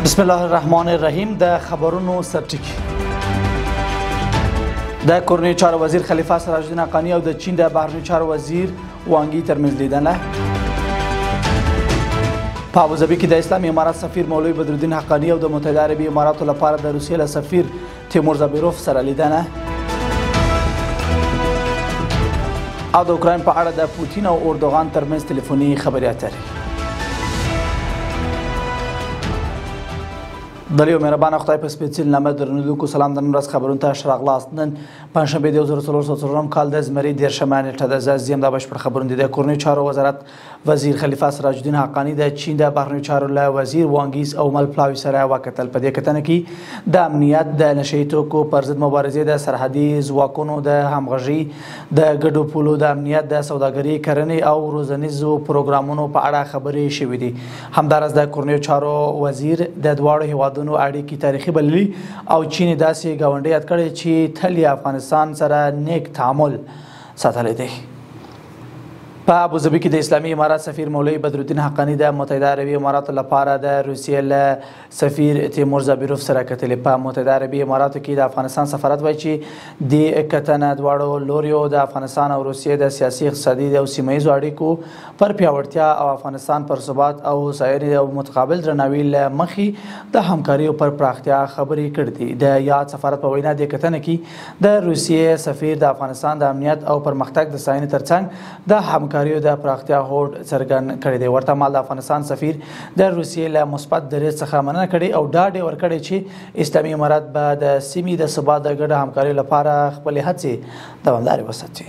بسم الله الرحمن الرحیم. د خبرونو سرټکی د کورنۍ چارو وزیر خلیفه سراج الدین حقانی او د چین د بهرنیو چارو وزیر وانګ یی ترمنځ لیدنه. په ابوظبي کې د اسلامي امارات سفیر مولوی بدرالدین حقانی او د متحده عربي اماراتو لپاره د روسیې له سفیر تیمور زابیروف سره لیدنه. او د اوکراین په اړه د پوتین او اردوغان ترمنځ تلیفوني خبرې اترې. دلیو مهربان خدای په سپیڅلي نامه درنلیدونکو سلام. د نن ورځ خبرونو ته ښه راغلاست. نن پنجشنبه د 1404 کال د زمري 13 نیټه ده. زه زیم د بشپړ خبرونه د کورنۍ چارو وزارت وزیر خلیفه سراج الدین حقانی د چین د بهرنیو چارو له وزیر وانګ یی او مل پلاوي سره وکتل. په دې کتنه کې د امنیت د نشئی توکو پر ضد مبارزې د سرحدي ځواکونو د همغږي د ګډو پولو د امنیت د سوداګرۍ کرنې او روزنیزو پروګرامونو په اړه خبرې شوې دي. همدارس د کورنۍ چارو وزیر د دواړو هیوادونو اړیکې تاریخي بللي او چین داسې ګاونډی یاد کړی چې تل افغانستان سره نیک تعامل ساتلی دی. په ابوظبي کې د اسلامي امارات سفیر مولوی بدرالدین حقانی د متحده عربي اماراتو لپاره د روسیې له سفیر تیمور زابیروف سره کتلې. په متحده عربي اماراتو کې د افغانستان سفارت وایي چې د کتنه دواړو لوریو د افغانستان او روسیې د سیاسي اقتصادي او سیمه ییزو اړیکو پر پیاوړتیا او افغانستان پر ثبات او هوساینې او متقابل درناوي له مخې د همکاریو پر پراختیا خبرې کړې دي. د یاد سفارت په وینا د کتنه کې د روسیې سفیر د افغانستان د امنیت او پرمختګ د ستاینې ترڅنګ د همکاریو د پراختیا هوډ څرګند کړی دی. ورته مهال د افغانستان سفیر د روسیې له مثبت دریځ څخه مننه کړې او ډاډ یې ورکړی چې اسلامي امارات به د سیمې د ثبات د ګډه همکارۍ لپاره خپلې هڅې دوامدارې وساتي.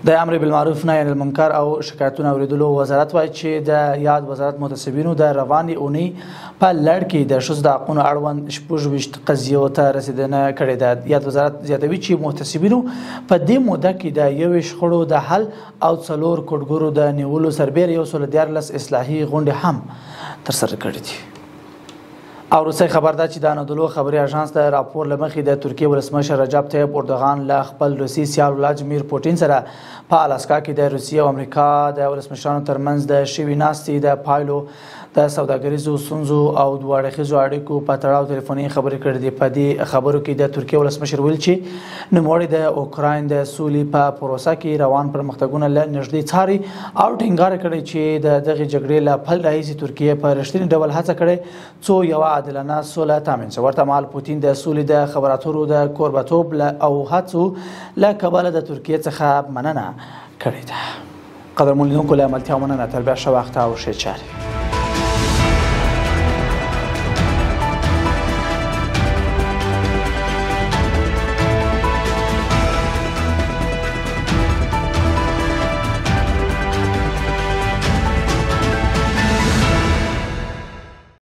د امر بالمعروف نهی عن المنکر او شکایتونو اوریدلو وزارت وایي چې د یاد وزارت متسبینو د روانې اونۍ په لړ کې د ښځو د حقونو اړوند 26 قضیو ته رسیدنه کړې ده. یاد وزارت زیاتوي چې متسبینو په دې موده کې د 21 شخړو د حل او 4 کوډګرو د نیولو سربیره 114 اصلاحي غونډې هم ترسره کړې دي. او روسي خبر ده چې د انادولو خبري اژانس د راپور لمخې د ترکیې ولسمشر رجب طیب اردوغان له خپل روسي سیال ولادیمیر پوتین سره په الاسکا کې د روسیې او امریکا د ولسمشرانو ترمنځ د شوي ناستې د پایلو د سوداګریزو ستونزو او دوه اړخیزو اړیکو په تړاو تلیفوني خبرې کړې دي. په دې خبرو کې د ترکیې ولسمشر ویل چې نوموړی د اوکراین د سولې په پروسه کې روان پرمختګونه له نږدې څاري او ټینګار کړی چې د دغې جګړې له پیل راهیسې ترکیې په رښتیني ډول هڅه کړې څو یوه عادلانه سوله تامین شي. ورته مهال پوتین د سولې د خبرو اترو د کوربهتوب او هڅو له کبله د ترکیې څخه مننه کړې ده. قدرمن لیدونکو له عملتیا مننه. تر بیا ښه وخت او ښې چارې.